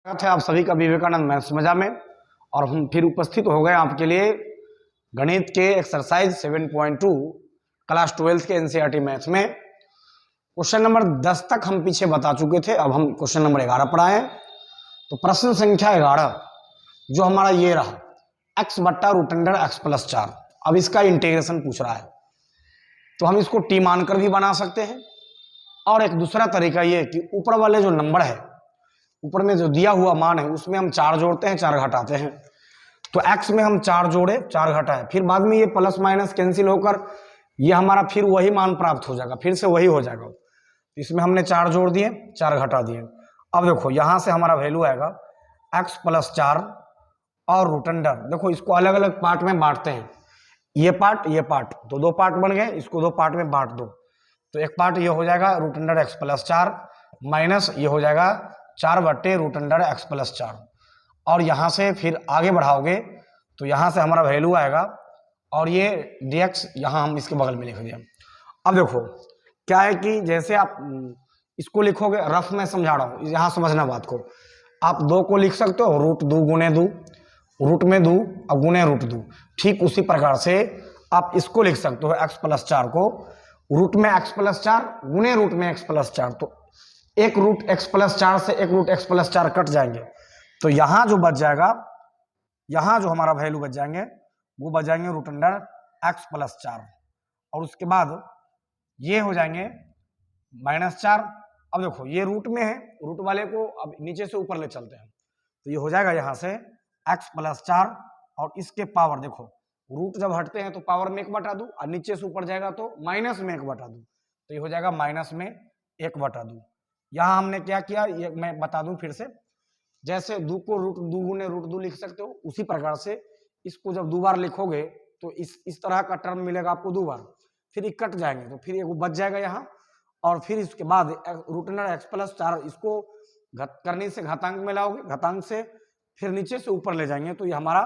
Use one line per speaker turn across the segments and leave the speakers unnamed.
स्वागत है आप सभी का विवेकानंद मैथ्स मजा में। और हम फिर उपस्थित हो गए आपके लिए गणित के एक्सरसाइज 7.2 क्लास 12 के एनसीईआरटी मैथ्स में। क्वेश्चन नंबर 10 तक हम पीछे बता चुके थे, अब हम क्वेश्चन नंबर 11 पर आए। तो प्रश्न संख्या 11 जो हमारा ये रहा, x बट्टा रूट अंडर x प्लस 4। अब इसका इंटीग्रेशन पूछ रहा है, तो हम इसको टी मानकर भी बना सकते हैं। और एक दूसरा तरीका ये कि ऊपर वाले जो नंबर है, ऊपर में जो दिया हुआ मान है उसमें हम 4 जोड़ते हैं, 4 घटाते हैं। तो x में हम 4 जोड़े, 4 घटाए, फिर बाद में ये प्लस माइनस कैंसिल होकर ये हमारा फिर वही मान प्राप्त हो जाएगा, फिर से वही हो जाएगा। तो इसमें हमने 4 जोड़ दिए, 4 घटा दिए। अब देखो यहां से हमारा वैल्यू आएगा x प्लस 4 और रूट अंडर। देखो इसको अलग अलग पार्ट में बांटते हैं, ये पार्ट, तो 2 पार्ट बन गए, इसको 2 पार्ट में बांट दो। तो एक पार्ट ये हो जाएगा root under x plus 4 minus ये हो जाएगा 4 बट्टे रूट अंडर x प्लस 4। और यहां से फिर आगे बढ़ाओगे तो यहां से हमारा वैल्यू आएगा और ये dx यहां हम इसके बगल में लिख दिया। अब देखो क्या है कि जैसे आप इसको लिखोगे, रफ में समझा रहा हूं, यहां समझना बात को। आप 2 को लिख सकते हो रूट 2 गुने 2, रूट में 2 और गुने रूट 2। ठीक उसी प्रकार से आप इसको लिख सकते हो x प्लस 4 को रूट में x प्लस 4 गुने रूट में x प्लस 4। तो एक रूट x प्लस 4 से एक रूट x प्लस 4 कट जाएंगे, तो यहां जो बच जाएगा, यहां जो हमारा वैल्यू बच जाएंगे वो बच जाएंगे रूट अंडर x प्लस 4। और उसके बाद ये हो जाएंगे -4। अब देखो ये रूट में है, रूट वाले को अब नीचे से ऊपर ले चलते हैं, तो ये हो जाएगा यहां से x प्लस 4 और इसके पावर, देखो रूट जब हटते हैं तो पावर में 1/2 और नीचे से ऊपर जाएगा तो माइनस में 1/2। तो ये हो जाएगा माइनस में 1/2। यहां हमने क्या किया ये मैं बता दूं फिर से, जैसे 2 को रूट 2 गुने रूट 2 लिख सकते हो, उसी प्रकार से इसको जब 2 बार लिखोगे तो इस तरह का टर्म मिलेगा आपको 2 बार, फिर ये कट जाएंगे तो फिर ये बच जाएगा यहाँ। और फिर इसके बाद रूट अंडर x प्लस 4 इसको करने से घातांक में लाओगे, घातांक से फिर नीचे से ऊपर ले जाएंगे, तो ये हमारा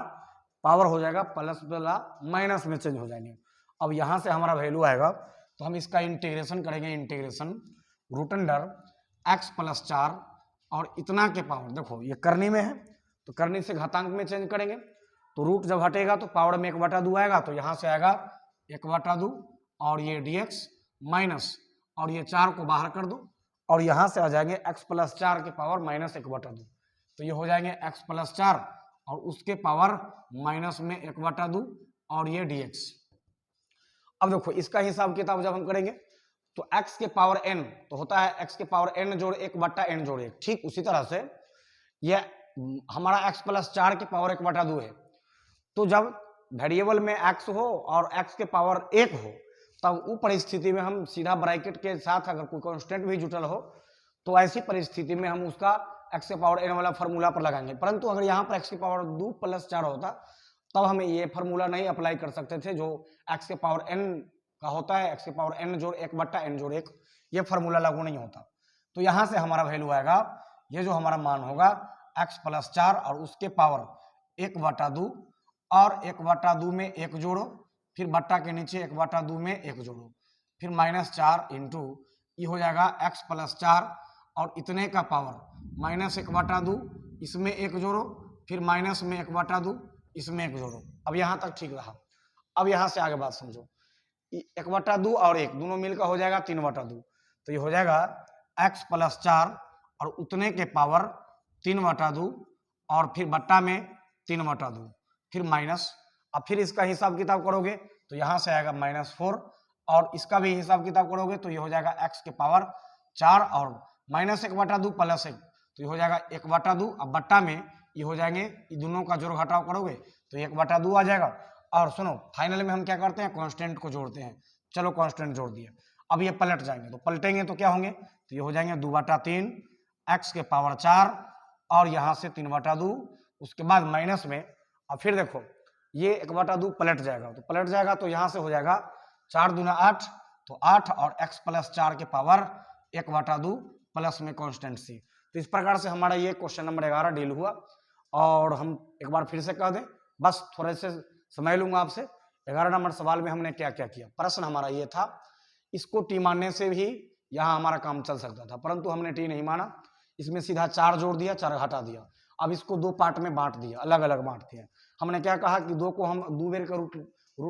पावर हो जाएगा प्लस वाला माइनस में चेंज हो जाएंगे। अब यहां से हमारा वैल्यू आएगा, तो हम इसका इंटीग्रेशन करेंगे, integration root under x plus 4 और इतना के पावर, देखो ये करनी में है तो करनी से घातांक में चेंज करेंगे, तो रूट जब हटेगा तो पावर में 1/2 आएगा, तो यहां से आएगा 1/2 और ये dx माइनस और ये 4 को बाहर कर दो और यहां से आ जाएंगे x प्लस 4 के पावर माइनस 1/2। तो ये हो जाएंगे x प्लस 4 और उसके पावर माइनस में 1/2 और ये dx। अब देखो इसका हिसाब किताब जब हम करेंगे तो x के पावर n तो होता है x के पावर n जोड़ 1 बट्टा n जोड़ 1। ठीक उसी तरह से ये हमारा x प्लस 4 के पावर 1/2 है, तो जब वेरिएबल में x हो और x के पावर 1 हो तब वो परिस्थिति में हम सीधा ब्रैकेट के साथ अगर कोई कांस्टेंट भी जुटल हो तो ऐसी परिस्थिति में हम उसका x के पावर n वाला फॉर्मूला पर लगाएंगे। परंतु अगर यहाँ पर x के पावर 2 प्लस 4 होता तब हमें ये फॉर्मूला नहीं अप्लाई कर सकते थे, जो x के पावर n का होता है, x के पावर n जोड़ 1 बट्टा n जोड़ 1, ये फॉर्मूला लागू नहीं होता। तो यहां से हमारा वैल्यू आएगा, ये जो हमारा मान होगा x प्लस 4 और उसके पावर 1/2 और 1/2 में 1 जोड़ो, फिर बट्टा के नीचे 1/2 में 1 जोड़ो, फिर -4 इंटू ये हो जाएगा x प्लस 4 और इतने का पावर -1/2, इसमें 1 जोड़ो, फिर माइनस में 1/2, इसमें 1 जोड़ो। अब यहां तक ठीक रहा। अब यहां से आगे बात समझो, 1/2 और 1 दोनों मिलकर हो जाएगा 3/2। तो ये हो जाएगा x प्लस 4 और उतने के पावर 3/2 और फिर बट्टा में 3/2, फिर माइनस। अब फिर इसका हिसाब किताब करोगे तो यहां से आएगा -4 और इसका भी हिसाब किताब करोगे तो ये हो जाएगा x के पावर 4 और -1/2 प्लस 1, तो ये हो जाएगा 1/2। अब बट्टा में ये हो जाएंगे, ये दोनों का जोड़ घटाव करोगे तो 1/2 आ जाएगा। और सुनो फाइनल में हम क्या करते हैं, कांस्टेंट को जोड़ते हैं। चलो कांस्टेंट जोड़ दिए, अब ये पलट जाएंगे, तो पलटेंगे तो क्या होंगे, तो ये हो जाएंगे 2/3 x के पावर 4 और यहाँ से 3/2, उसके बाद माइनस में। अब फिर देखो ये 1/2 पलट जाएगा, तो पलट जाएगा तो यहाँ से हो जाएगा 4 दूना 8, तो 8 और x प्लस 4 के पावर 1/2 प्लस में कांस्टेंट c। तो इस प्रकार से हमारा ये क्वेश्चन नंबर 11 डील हुआ। और हम एक बार फिर से कह दें, बस थोड़े से समय लूंगा आपसे। 11 नंबर सवाल में हमने क्या क्या किया, प्रश्न हमारा ये था, इसको टी मानने से भी यहाँ हमारा काम चल सकता था, परंतु हमने टी नहीं माना, इसमें सीधा 4 जोड़ दिया, 4 घटा दिया। अब इसको 2 पार्ट में बांट दिया, अलग अलग बांट दिया। हमने क्या कहा कि 2 को हम 2 बेर का रूट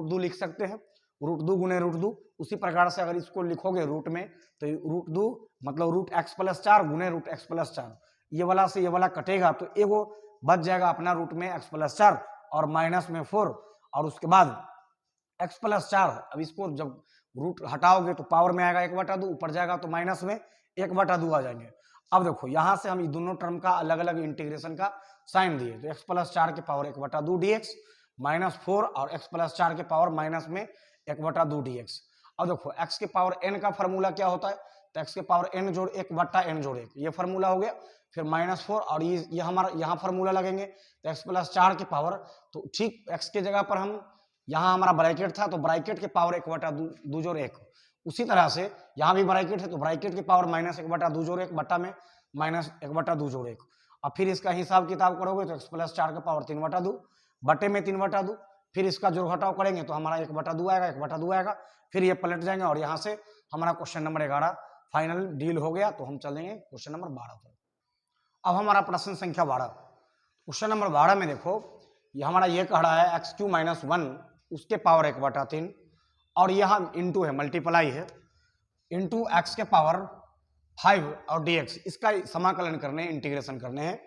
2 लिख सकते हैं, रूट 2 गुने रूट 2। उसी प्रकार से अगर इसको लिखोगे रूट में तो रूट 2 मतलब रूट एक्स प्लस 4 गुने रूट एक्स प्लस 4, ये वाला से ये वाला कटेगा तो एगो बच जाएगा अपना रूट में एक्स प्लस 4 और माइनस में 4, और उसके बाद एक्स प्लस 4। अब इसको जब रूट हटाओगे तो पावर में आएगा 1/2, ऊपर जाएगा तो माइनस में 1/2 आ जाएंगे। अब देखो यहां से हम दोनों टर्म का अलग अलग इंटीग्रेशन का साइन दिए, तो एक्स प्लस 4 के पावर 1/2 dx माइनस 4 और एक्स प्लस 4 के पावर माइनस में 1/2 dx। अब देखो एक्स के पावर n का फॉर्मूला क्या होता है, तो एक्स के पावर n जोड़ 1/n/1 ये फॉर्मूला हो गया। फिर -4 और ये हमारा यहाँ फॉर्मूला लगेंगे, तो एक्स प्लस 4 के पावर, तो ठीक एक्स के जगह पर हम यहाँ हमारा ब्रैकेट था तो ब्रैकेट के पावर 1/2 जोड़ 1, उसी तरह से यहाँ भी ब्रैकेट है तो ब्रैकेट के पावर -1/2 जोड़ 1 बट्टा में -1/2 जोड़ 1। अब फिर इसका हिसाब किताब करोगे तो एक्स प्लस 4 का पावर 3/2 बटे में 3/2, फिर इसका जोड़ घटाव करेंगे तो हमारा 1/2 आएगा, 1/2 आएगा। फिर ये पलट जाएंगे और यहाँ से हमारा क्वेश्चन नंबर 11 फाइनल डील हो गया। तो हम चलेंगे क्वेश्चन नंबर 12 पर। अब हमारा प्रश्न संख्या 12, क्वेश्चन नंबर 12 में देखो ये हमारा ये कह रहा है x³ - 1 उसके पावर 1/3 और यहाँ इंटू है, मल्टीप्लाई है, इंटू एक्स के पावर 5 और dx, इसका समाकलन करने, इंटीग्रेशन करने हैं।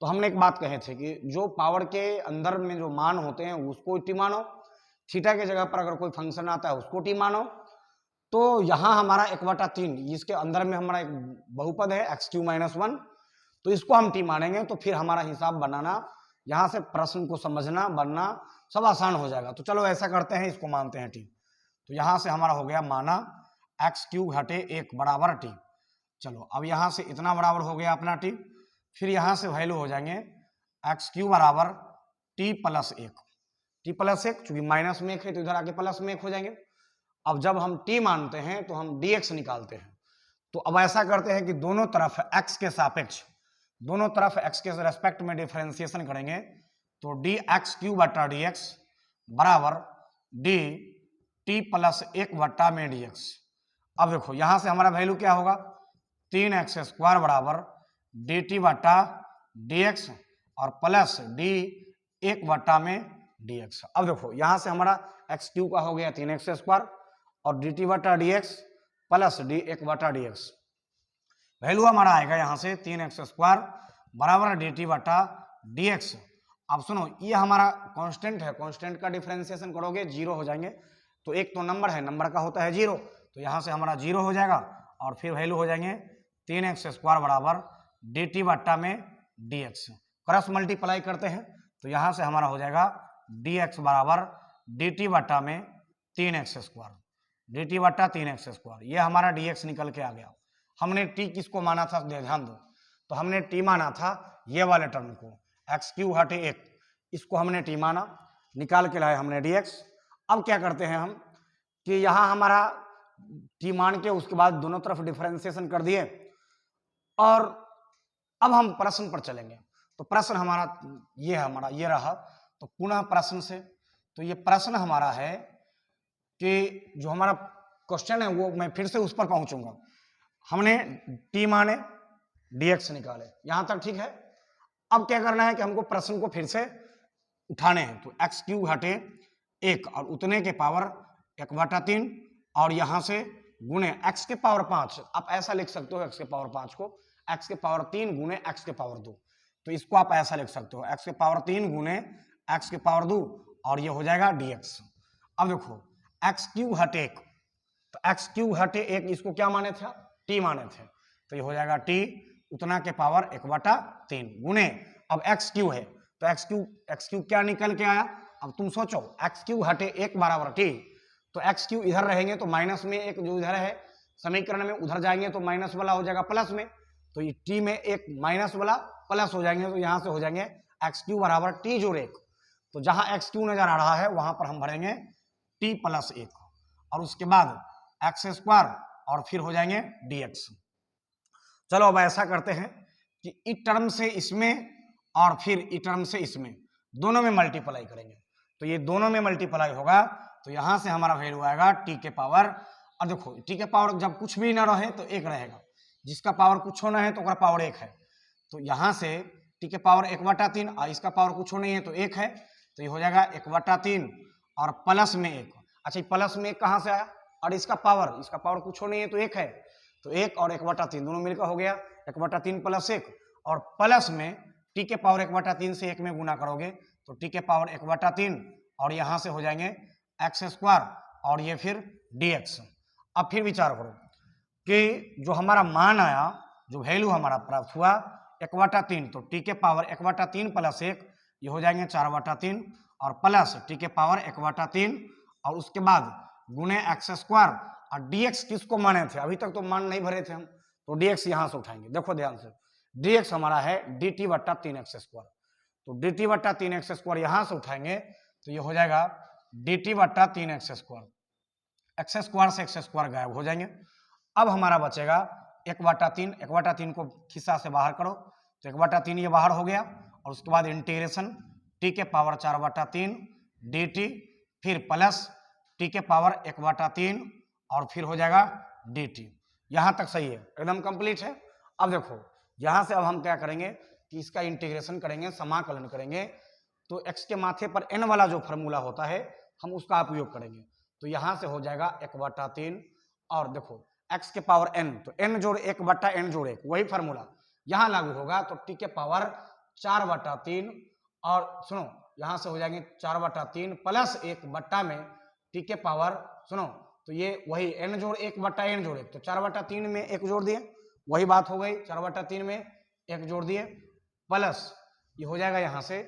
तो हमने एक बात कहे थे कि जो पावर के अंदर में जो मान होते हैं उसको टी मानो, थीटा के जगह पर अगर कोई फंक्शन आता है उसको टी मानो। तो यहाँ हमारा 1/3, इसके अंदर में हमारा एक बहुपद है x³ - 1, तो इसको हम टी मानेंगे तो फिर हमारा हिसाब बनाना, यहाँ से प्रश्न को समझना बनना सब आसान हो जाएगा। तो चलो ऐसा करते हैं, इसको मानते हैं टी। तो यहाँ से हमारा हो गया माना x³ - 1 बराबर टी। चलो अब यहाँ से इतना बराबर हो गया अपना टी, फिर यहाँ से वैल्यू हो जाएंगे x³ बराबर t + 1, t + 1 चूंकि माइनस में 1 है तो इधर आके प्लस में 1 हो जाएंगे। अब जब हम t मानते हैं तो हम dx निकालते हैं। तो अब ऐसा करते हैं कि दोनों तरफ x के सापेक्ष, दोनों तरफ x के रेस्पेक्ट में डिफरेंशिएशन करेंगे, तो dx³ / dx बराबर dt + 1 बट्टा में dx। अब देखो यहां से हमारा वैल्यू क्या होगा, 3x² बराबर dt बट्टा dx और प्लस d1 बट्टा में dx। अब देखो यहां से हमारा x³ का हो गया 3x² और dt बट्टा dx प्लस d1 बट्टा dx। वैल्यू हमारा आएगा यहां से 3x² बराबर dt बट्टा dx। अब सुनो ये हमारा कांस्टेंट है, कांस्टेंट का डिफरेंशिएशन करोगे 0 हो जाएंगे, तो एक तो नंबर है, नंबर का होता है 0, तो यहां से हमारा 0 हो जाएगा और फिर वैल्यू हो जाएंगे 3x² बराबर dt बट्टा में dx। क्रॉस मल्टीप्लाई करते हैं तो यहां से हमारा हो जाएगा dx बराबर dt बट्टा में 3x², dt बट्टा 3x²। ये हमारा dx निकल के आ गया। हमने t किसको माना था, ध्यान दो, तो हमने t माना था ये वाले टर्म को x³ - 1, इसको हमने t माना, निकाल के लाए हमने dx। अब क्या करते हैं हम कि यहां हमारा t मान के उसके बाद दोनों तरफ डिफरेंशिएशन कर दिए और अब हम प्रश्न पर चलेंगे। तो प्रश्न हमारा ये है, हमारा ये रहा। तो पुनः प्रश्न से, तो ये प्रश्न हमारा है कि जो हमारा क्वेश्चन है वो मैं फिर से उस पर पहुंचूंगा। हमने t माने dx निकाले, यहां तक ठीक है। अब क्या करना है कि हमको प्रश्न को फिर से उठाने हैं, तो x³ - 1 और उतने के पावर 1/3 और यहां से गुणे x के पावर 5। आप ऐसा लिख सकते हो x के पावर 5 को x के पावर 3 गुणे x के पावर 2, तो इसको आप ऐसा लिख सकते हो x के पावर 3 गुणे x के पावर 2 और ये हो जाएगा dx। अब देखो x³ - 1, तो x³ - 1 इसको क्या माने थे, t माने थे, तो ये हो जाएगा t उतना के पावर 1/3 गुणे, अब x³ है तो x³ क्या निकल के आया। अब तुम सोचो x³ - 1 बराबर t, तो x³ इधर रहेंगे तो माइनस में 1 जो इधर है समीकरण में, उधर जाएंगे तो माइनस वाला हो जाएगा प्लस में, तो ये t में एक माइनस वाला प्लस हो जाएंगे, तो यहां से हो जाएंगे x³ बराबर t जोड़ 1। तो जहां x³ नजर आ रहा है वहां पर हम भरेंगे t + 1 और उसके बाद x² और फिर हो जाएंगे dx। चलो अब ऐसा करते हैं कि इस टर्म से इसमें और फिर इस टर्म से इसमें दोनों में मल्टीप्लाई करेंगे, तो ये दोनों में मल्टीप्लाई होगा तो यहां से हमारा वैल्यू आएगा t के पावर। और देखो t के पावर जब कुछ भी ना रहे तो 1 रहेगा, जिसका पावर कुछ होना है तो उसका पावर 1 है। तो यहाँ से टी के पावर 1/3 और इसका पावर कुछ नहीं है तो 1 है, तो ये हो जाएगा 1/3 और प्लस में 1। अच्छा, प्लस में 1 कहाँ से आया? और इसका पावर कुछ नहीं है तो 1 है, तो 1 और 1/3 दोनों मिलकर हो गया 1/3 प्लस 1, और प्लस में टी के पावर 1/3 से 1 में गुना करोगे तो टी के पावर 1/3 और यहाँ से हो जाएंगे x² और ये फिर dx। अब फिर विचार करो कि जो हमारा मान आया, जो वैल्यू हमारा प्राप्त हुआ 1/3, तो टी के पावर 1/3 प्लस 1 ये हो जाएंगे 4/3 और प्लस टी के पावर 1/3 और उसके बाद गुणे x² और dx किसको माने थे? अभी तक तो मान नहीं भरे थे हम, तो dx यहां से उठाएंगे। देखो ध्यान से, dx हमारा है dt/3x², तो dt/3x² यहां से उठाएंगे तो ये हो जाएगा dt/3x²। x² से x² गायब हो जाएंगे। अब हमारा बचेगा 1/3, 1/3 को खिस्सा से बाहर करो तो 1/3 ये बाहर हो गया, और उसके बाद इंटीग्रेशन टी के पावर 4/3 dt, फिर प्लस टी के पावर 1/3 और फिर हो जाएगा dt। यहां तक सही है, एकदम कंप्लीट है। अब देखो यहां से अब हम क्या करेंगे कि इसका इंटीग्रेशन करेंगे, समाकलन करेंगे, तो x के माथे पर n वाला जो फॉर्मूला होता है हम उसका उपयोग करेंगे। तो यहां से हो जाएगा 1/3 और देखो x के पावर n, तो n जोड़ 1/n जोड़ 1 वही फॉर्मूला यहां लागू होगा, तो t के पावर 4/3 और सुनो यहां से हो जाएंगे 4/3 प्लस 1 बट्टा में टी के पावर, सुनो तो ये वही n जोड़ 1/n जोड़ 1, तो 4/3 में 1 जोड़ दिए, वही बात हो गई, 4/3 में 1 जोड़ दिए, प्लस ये हो जाएगा यहाँ से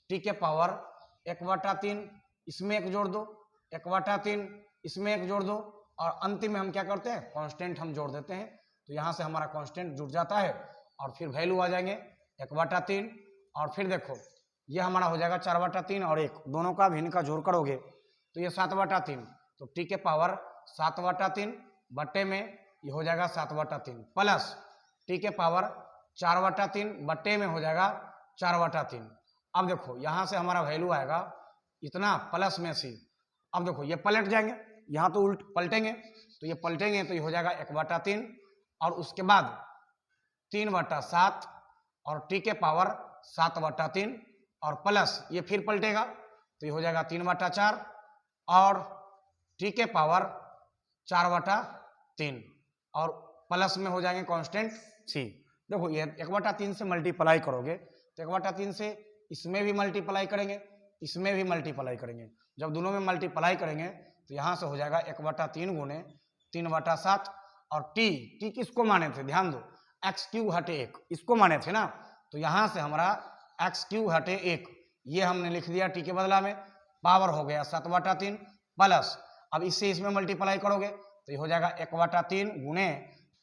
टी के पावर 1/3 इसमें 1 जोड़ दो, 1/3 इसमें 1 जोड़ दो, और अंतिम में हम क्या करते हैं कांस्टेंट हम जोड़ देते हैं, तो यहाँ से हमारा कांस्टेंट जुड़ जाता है और फिर वैल्यू आ जाएंगे 1/3 और फिर देखो ये हमारा हो जाएगा 4/3 और 1 दोनों का भिन्न का जोड़ करोगे तो ये 7/3, तो टी के पावर 7/3 बट्टे में ये हो जाएगा 7/3 प्लस टी के पावर 4/3 बट्टे में हो जाएगा 4/3। अब देखो यहाँ से हमारा वैल्यू आएगा इतना प्लस में सी। अब देखो ये पलट जाएंगे, यहाँ तो उल्ट पलटेंगे, तो ये पलटेंगे तो ये हो जाएगा 1/3 और उसके बाद 3/7 और टी के पावर 7/3 और प्लस ये फिर पलटेगा तो ये हो जाएगा 3/4 और टी के पावर 4/3 और प्लस में हो जाएंगे कांस्टेंट सी। देखो ये 1/3 से मल्टीप्लाई करोगे तो 1/3 से इसमें भी मल्टीप्लाई करेंगे, इसमें भी मल्टीप्लाई करेंगे, जब दोनों में मल्टीप्लाई करेंगे तो यहाँ से हो जाएगा 1/3 गुणे 3/7 और टी किसको माने थे ध्यान दो, x³ हटे 1 इसको माने थे ना, तो यहाँ से हमारा x³ हटे 1 ये हमने लिख दिया टी के बदला में, पावर हो गया 7/3 प्लस अब इससे इसमें मल्टीप्लाई करोगे तो ये हो जाएगा 1/3 गुणे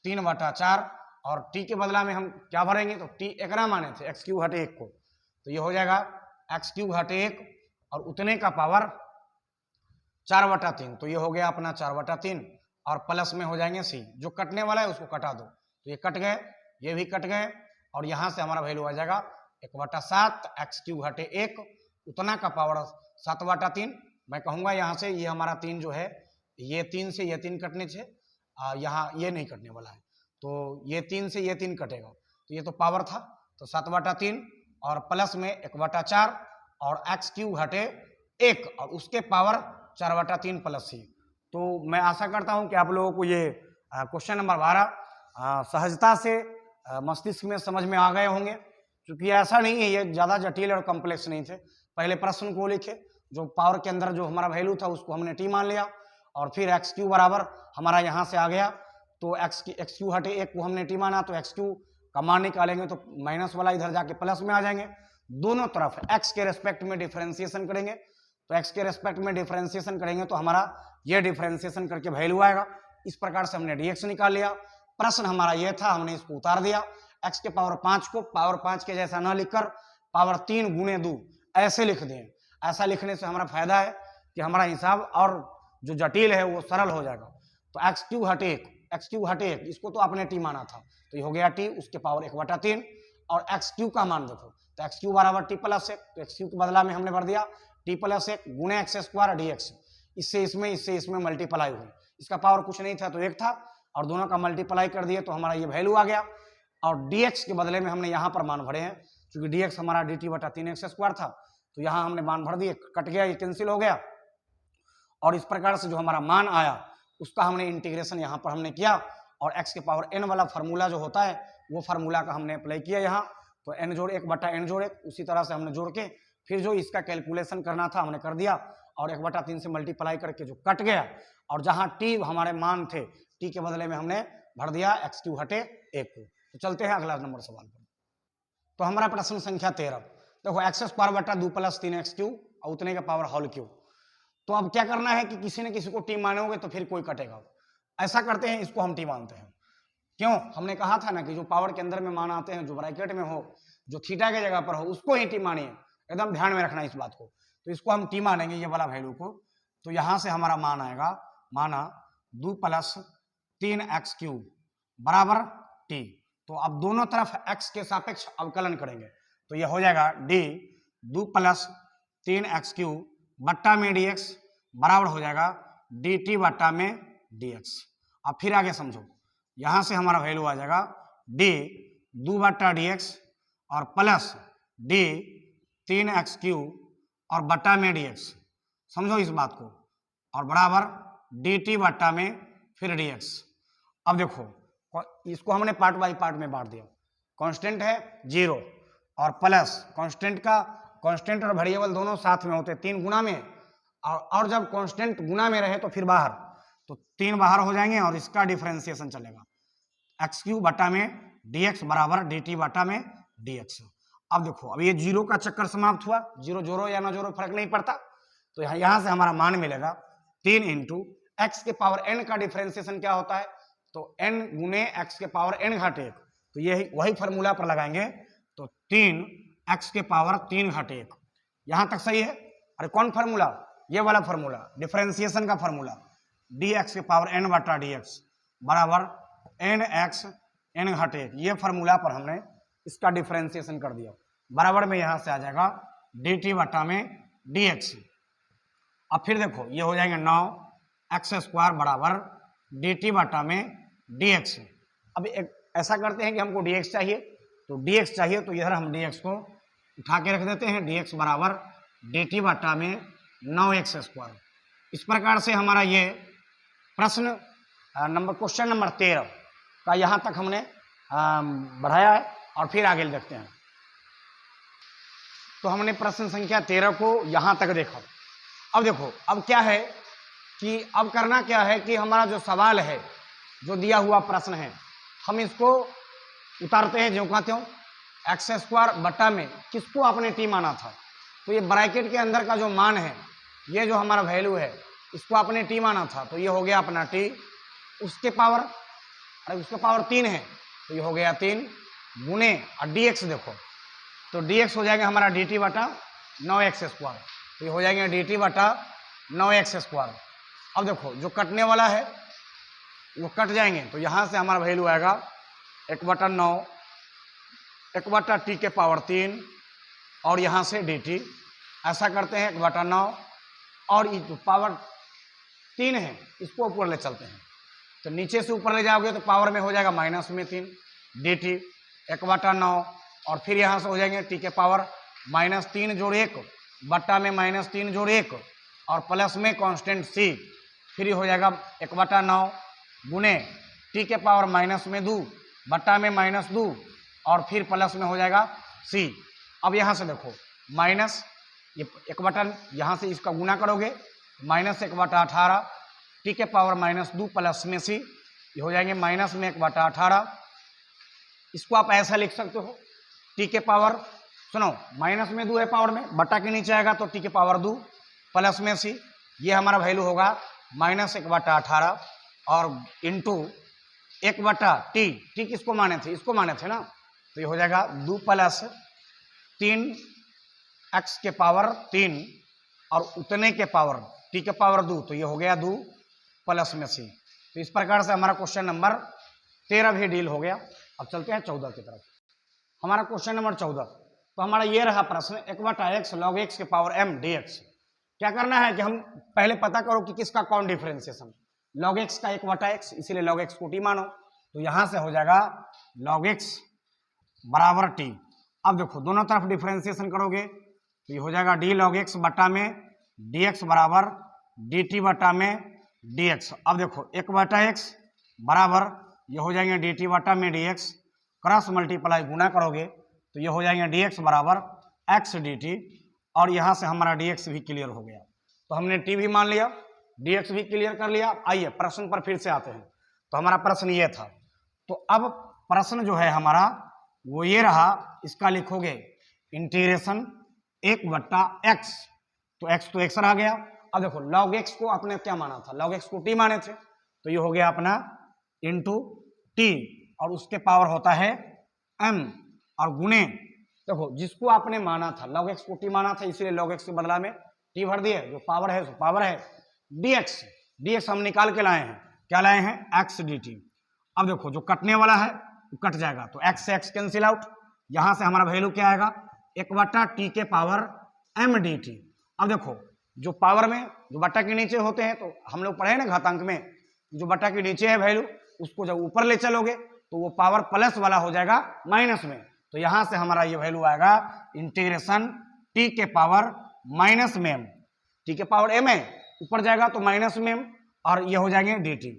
3/4 और टी के बदला में हम क्या भरेंगे तो टी एकरा माने थे x³ हटे 1 को, तो ये हो जाएगा x³ हटे 1 और उतने का पावर 4/3, तो ये हो गया अपना 4/3 और प्लस में हो जाएंगे सी, जो कटने वाला है उसको कटा दो, तो ये कट गए, ये भी कट गए और यहाँ से हमारा वैल्यू आ जाएगा 1/7 x³ हटे 1 उतना का पावर 7/3। मैं कहूँगा यहाँ से ये हमारा 3 जो है ये 3 से ये 3 कटने से यहाँ ये नहीं कटने वाला है, तो ये 3 से ये 3 कटेगा, तो ये तो पावर था तो 7/3 और प्लस में 1/4 और x³ हटे 1 और उसके पावर 4/3 प्लस सी। तो मैं आशा करता हूं कि आप लोगों को ये क्वेश्चन नंबर 12 सहजता से मस्तिष्क में समझ में आ गए होंगे, क्योंकि ऐसा नहीं है ये ज़्यादा जटिल और कॉम्प्लेक्स नहीं थे। पहले प्रश्न को लिखे, जो पावर के अंदर जो हमारा वैल्यू था उसको हमने टी मान लिया और फिर x³ बराबर हमारा यहाँ से आ गया, तो x³ हटे 1 को हमने टी माना, तो x³ का मान निकालेंगे तो माइनस वाला इधर जाके प्लस में आ जाएंगे, दोनों तरफ x के रेस्पेक्ट में डिफरेंशिएशन करेंगे, तो x के रेस्पेक्ट में डिफरेंशिएशन करेंगे तो हमारा ये डिफरेंशिएशन करके वैल्यू आएगा। इस प्रकार से हमने dx निकाल लिया। प्रश्न हमारा ये था, हमने इसको उतार दिया, x के पावर 5 को पावर 5 के जैसा न लिखकर पावर 3 गुणे 2 ऐसे लिख दें। ऐसा लिखने से हमारा फायदा है कि हमारा हिसाब और जो जटिल है वो सरल हो जाएगा। तो x³ हटे 1 इसको तो आपने टी माना था, तो ये हो गया टी उसके पावर 1/3 और x³ का मान देखो, तो x³ बराबर टी प्लस 1, तो x³ के बदला में हमने भर दिया टी प्लस 1 गुणे x² dx, इससे इसमें मल्टीप्लाई हुई, इसका पावर कुछ नहीं था तो 1 था, और दोनों का मल्टीप्लाई कर दिए तो हमारा ये वैल्यू आ गया। और dx के बदले में हमने यहाँ पर मान भरे हैं, क्योंकि dx हमारा dt बटा 3x² था, तो यहाँ हमने मान भर दिए, कट गया, ये कैंसिल हो गया। और इस प्रकार से जो हमारा मान आया उसका हमने इंटीग्रेशन यहाँ पर हमने किया, और x के पावर n वाला फार्मूला जो होता है वो फार्मूला का हमने अप्लाई किया यहाँ। तो n जोड़ 1 बटा n जोड़ 1, उसी तरह से हमने जोड़ के फिर जो इसका कैलकुलेशन करना था हमने कर दिया, और 1 बटा 3 से मल्टीप्लाई करके जो कट गया, और जहाँ t हमारे मान थे, t के बदले में हमने भर दिया x³ हटे 1 को। तो चलते हैं अगला नंबर सवाल पर। तो हमारा प्रश्न संख्या 13, देखो x² बटा 2 + 3x³ और उतने का पावर होल क्यूब। तो अब क्या करना है कि किसी न किसी को टी मानोगे तो फिर कोई कटेगा। ऐसा करते हैं, इसको हम टी मानते हैं। क्यों? हमने कहा था ना कि जो पावर के अंदर में मान आते हैं, जो ब्रैकेट में हो, जो थीटा के जगह पर हो, उसको ही टी मानिए। एकदम ध्यान में रखना इस बात को। तो इसको हम टी मानेंगे, ये वाला वैल्यू को। तो यहां से हमारा मान आएगा, माना 2 + 3x³ बराबर टी। तो अब दोनों तरफ x के सापेक्ष अवकलन करेंगे, तो यह हो जाएगा d 2 + 3x³ बट्टा में dx बराबर हो जाएगा dt बट्टा में dx। अब फिर आगे समझो, यहां से हमारा वैल्यू आ जाएगा d 2 बट्टा dx और प्लस d 3x³ और बट्टा में dx, समझो इस बात को, और बराबर dt बट्टा में फिर dx। अब देखो, इसको हमने पार्ट बाय पार्ट में बांट दिया। कांस्टेंट है 0 और प्लस कांस्टेंट का, कांस्टेंट और वेरिएबल दोनों साथ में होते हैं 3 गुना में, और जब कांस्टेंट गुना में रहे तो फिर बाहर, तो 3 बाहर हो जाएंगे और इसका डिफरेंशिएशन चलेगा। x³ बटा में dx बराबर dt बटा में dx। अब देखो, अब ये 0 का चक्कर समाप्त हुआ, 0 जोड़ो या ना जोड़ो फर्क नहीं पड़ता। तो यहां से हमारा मान मिलेगा 3 × x के पावर n का डिफरेंशिएशन क्या होता है, तो n गुने x के पावर n घाट 1। तो यही वही फॉर्मूला पर लगाएंगे, तो 3x के पावर 3 घाट 1। यहां तक सही है? अरे कौन फार्मूला? ये वाला फार्मूला, डिफरेंशिएशन का फार्मूला, dx के पावर n बटा dx बराबर nx n घाट 1। ये फार्मूला पर हमने इसका डिफरेंशिएशन कर दिया, बराबर में यहां से आ जाएगा dt बटा में dx। अब फिर देखो, ये हो जाएंगे 9x² बराबर dt बटा में dx। अब एक ऐसा करते हैं कि हमको dx चाहिए, तो dx चाहिए तो इधर हम dx को उठा के रख देते हैं, dx बराबर dt बटा में 9x²। इस प्रकार से हमारा ये प्रश्न क्वेश्चन नंबर 13 का यहाँ तक हमने बढ़ाया है, और फिर आगे देखते हैं। तो हमने प्रश्न संख्या 13 को यहाँ तक देखा। अब देखो, अब क्या है कि अब करना क्या है कि हमारा जो सवाल है, जो दिया हुआ प्रश्न है, हम इसको उतारते हैं ज्यों का त्यों। x² बटा में किसको आपने टी माना था, तो ये ब्रैकेट के अंदर का जो मान है, ये जो हमारा वैल्यू है, इसको आपने टी माना था, तो ये हो गया अपना टी। उसके पावर, अरे उसका पावर 3 है, तो ये हो गया 3 गुने, और dx देखो, तो dx हो जाएगा हमारा dt बटा 9x²। तो ये हो जाएंगे dt बटा 9x²। अब देखो, जो कटने वाला है वो कट जाएंगे, तो यहां से हमारा वैल्यू आएगा 1/9, 1/t के पावर 3, और यहां से dt। ऐसा करते हैं 1/9, और ये जो पावर 3 है इसको ऊपर ले चलते हैं, तो नीचे से ऊपर ले जाओगे तो पावर में हो जाएगा माइनस में 3 dt 1/9, और फिर यहां से हो जाएंगे t के पावर -3 जोड़ 1 बट्टा में -3 जोड़ 1, और प्लस में कांस्टेंट c, फिर हो जाएगा 1/9 गुने t के पावर -2 बट्टा में -2, और फिर प्लस में हो जाएगा c। अब यहां से देखो, माइनस ये 1/, यहां से इसका गुना करोगे -1/18, t के पावर -2 प्लस में c, ये हो जाएंगे माइनस में 1/18। इसको आप ऐसा लिख सकते हो, t के पावर, सुनो, माइनस में 2 है पावर में, बटा के नीचे आएगा तो t के पावर 2 प्लस में c, ये हमारा वैल्यू होगा -1/18, और इंटू 1/t। t किसको माने थे? इसको माने थे ना, तो ये हो जाएगा 2 + 3x के पावर 3 और उतने के पावर t के पावर 2, तो ये हो गया 2 प्लस में c। तो इस प्रकार से हमारा क्वेश्चन नंबर 13 भी डील हो गया। अब चलते हैं 14 की तरफ। हमारा क्वेश्चन नंबर 14, तो हमारा ये रहा प्रश्न 1/x log x के पावर m dx। क्या करना है कि हम पहले पता करो कि किसका कौन डिफरेंशिएशन, log x का 1/x, इसीलिए log x को t मानो। तो यहां से हो जाएगा log x बराबर t। अब देखो दोनों तरफ डिफरेंशिएशन करोगे तो ये हो जाएगा d log x बटा में dx बराबर dt बटा में dx। अब देखो 1/x बराबर ये हो जाएंगे dt बटा में dx, क्रॉस मल्टीप्लाई गुना करोगे तो ये हो जाएंगे dx बराबर x dt, और यहां से हमारा dx भी क्लियर हो गया। तो हमने t भी मान लिया, dx भी क्लियर कर लिया। आइए प्रश्न पर फिर से आते हैं। तो हमारा प्रश्न ये था, तो अब प्रश्न जो है हमारा वो ये रहा, इसका लिखोगे इंटीग्रेशन 1/x, तो x तो x रह गया। अब देखो log x को आपने क्या माना था, log x को t माने थे, तो ये हो गया अपना इंटू t, और उसके पावर होता है m, और गुणे देखो जिसको आपने माना था log x को t माना था, इसीलिए log x के बदला में t भर दिए, जो पावर है सो पावर है dx। dx हम निकाल के लाए हैं, क्या लाए हैं, x dt। अब देखो जो कटने वाला है वो कट जाएगा, तो x से x कैंसिल आउट, यहां से हमारा वैल्यू क्या आएगा 1/t के पावर m dt। अब देखो जो पावर में जो बट्टा के नीचे होते हैं, तो हम लोग पढ़े ना घातांक में, जो बट्टा के नीचे है वैल्यू, उसको जब ऊपर ले चलोगे तो वो पावर प्लस वाला हो जाएगा माइनस में। तो यहां से हमारा ये वैल्यू आएगा इंटीग्रेशन t के पावर माइनस में m, t के पावर m है, ऊपर जाएगा तो माइनस में m, और ये हो जाएंगे dt।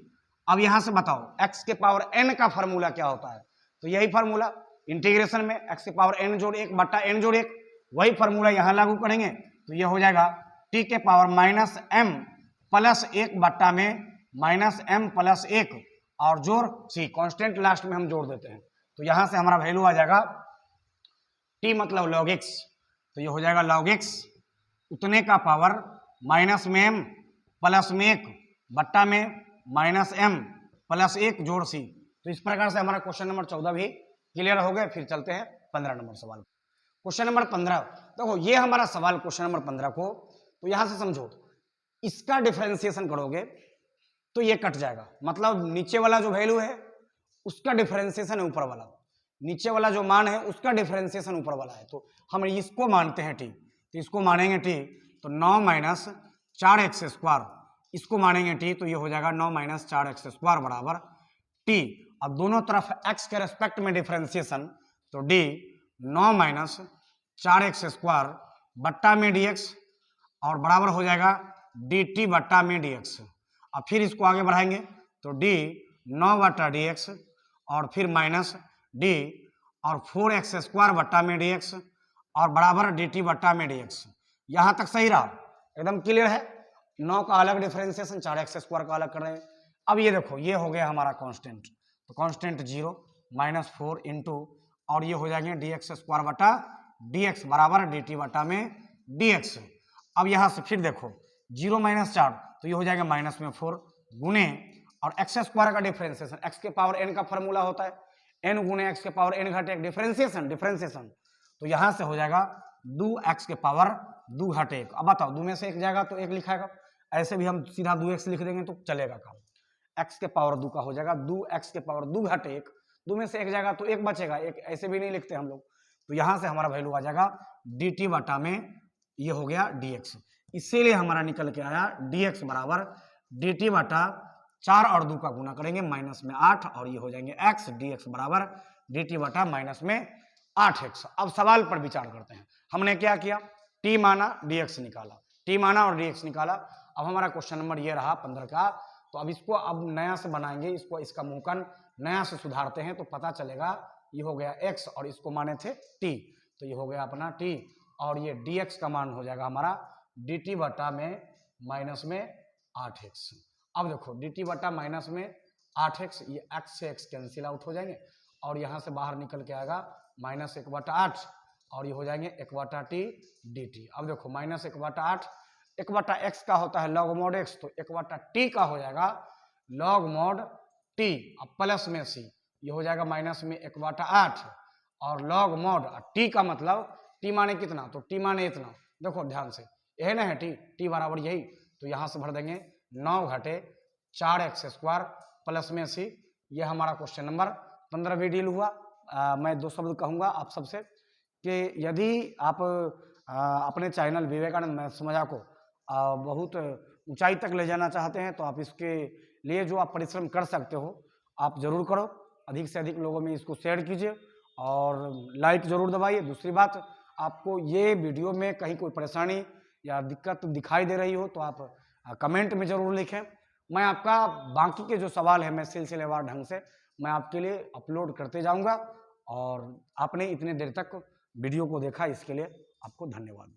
अब यहां से बताओ x के पावर n का फॉर्मूला क्या होता है, तो यही फॉर्मूला इंटीग्रेशन में x के पावर n जोड़ 1 बट्टा n जोड़ 1, वही फॉर्मूला यहां लागू करेंगे तो ये हो जाएगा t के पावर माइनस m प्लस 1 बट्टा में माइनस m प्लस 1, और जोड़ c, कांस्टेंट लास्ट में हम जोड़ देते हैं। तो यहां से हमारा वैल्यू आ जाएगा t मतलब log x, तो ये हो जाएगा log x उतने का पावर माइनस में m प्लस में 1 बट्टा में माइनस m प्लस 1 जोड़ c। तो इस प्रकार से हमारा क्वेश्चन नंबर 14 भी क्लियर हो गए। फिर चलते हैं 15 नंबर सवाल। क्वेश्चन नंबर 15, देखो ये हमारा सवाल क्वेश्चन नंबर 15 को, तो यहां से समझो इसका डिफरेंशिएशन करोगे तो ये कट जाएगा, मतलब नीचे वाला जो वैल्यू है उसका डिफरेंशिएशन है ऊपर वाला, नीचे वाला जो मान है उसका डिफरेंशिएशन ऊपर वाला है। तो हम इसको मानते हैं t, तो इसको मानेंगे t, तो 9 माइनस 4x स्क्वायर, इसको मानेंगे t, तो ये हो जाएगा 9 माइनस 4x स्क्वायर बराबर t। अब दोनों तरफ x के रेस्पेक्ट में डिफरेंशिएशन, तो d 9 माइनस 4x स्क्वायर बट्टा में dx, और बराबर हो जाएगा dt बट्टा में dx। अब फिर इसको आगे बढ़ाएंगे तो d 9 बट्टा dx, और फिर माइनस d और 4x स्क्वायर बट्टा में dx, और बराबर dt बट्टा में dx। यहां तक सही रहा, एकदम क्लियर है। 9 का अलग डिफरेंशिएशन, 4x स्क्वायर का अलग कर रहे हैं। अब ये देखो ये हो गया हमारा कांस्टेंट, तो कांस्टेंट 0 माइनस 4 इंटू, और ये हो जाएंगे dx स्क्वायर बटा dx बराबर dt बटा में dx। अब यहां से फिर देखो 0 माइनस 4, तो ये हो जाएगा माइनस में 4 गुने, और एक्स स्क्वायर का डिफरेंशिएशन, x के पावर n का फॉर्मूला होता है n गुने x के पावर n घटे डिफरेंशिएशन, तो यहां से हो जाएगा 2x के पावर 2 घटे 1। अब बताओ 2 में से 1 जाएगा तो 1 लिखाएगा, ऐसे भी हम सीधा 2x लिख देंगे तो चलेगा काम। x के पावर 2 का हो जाएगा 2x के पावर 2 घटे 1, 2 में से 1 जाएगा तो 1 बचेगा, 1 ऐसे भी नहीं लिखते हम लोग। तो यहां से हमारा वैल्यू आ जाएगा dt बटा में ये हो गया dx, इसीलिए हमारा निकल के आया dx बराबर dt बटा 4 और 2 का गुना करेंगे माइनस में 8, और ये हो जाएंगे x, dx बराबर dt बटा माइनस में 8x। अब सवाल पर विचार करते हैं। हमने क्या किया, t माना dx निकाला, t माना और dx निकाला। अब हमारा क्वेश्चन नंबर ये रहा 15 का, तो अब इसको अब नया से बनाएंगे, इसको इसका मुंहकन नया से सुधारते हैं तो पता चलेगा ये हो गया x, और इसको माने थे t, तो ये हो गया अपना t, और ये dx का मान हो जाएगा हमारा dt बटा में माइनस में 8x। अब देखो dt बटा माइनस में 8x, ये x से x कैंसिल आउट हो जाएंगे, और यहाँ से बाहर निकल के आएगा माइनस 1/8, और ये हो जाएंगे 1/t dt। अब देखो माइनस 1/8, 1/x का होता है log mod x, तो 1/t का हो जाएगा log mod t, अब प्लस में c, ये हो जाएगा माइनस में 1/8, और log mod t का मतलब t माने कितना, तो t माने इतना, देखो ध्यान से यही ना है t बराबर यही, तो यहां से भर देंगे 9 घटे 4x स्क्वायर प्लस में c। ये हमारा क्वेश्चन नंबर 15 भी डील हुआ। मैं 2 शब्द कहूंगा आप सबसे कि यदि आप अपने चैनल विवेकानंद मैथ्स मजा को बहुत ऊंचाई तक ले जाना चाहते हैं तो आप इसके लिए जो आप परिश्रम कर सकते हो आप जरूर करो। अधिक से अधिक लोगों में इसको शेयर कीजिए और लाइक जरूर दबाइए। दूसरी बात, आपको ये वीडियो में कहीं कोई परेशानी या दिक्कत दिखाई दे रही हो तो आप कमेंट में जरूर लिखें। मैं आपका बाकी के जो सवाल है मैं सिलसिलेवार ढंग से मैं आपके लिए अपलोड करते जाऊंगा। और आपने इतने देर तक वीडियो को देखा इसके लिए आपको धन्यवाद।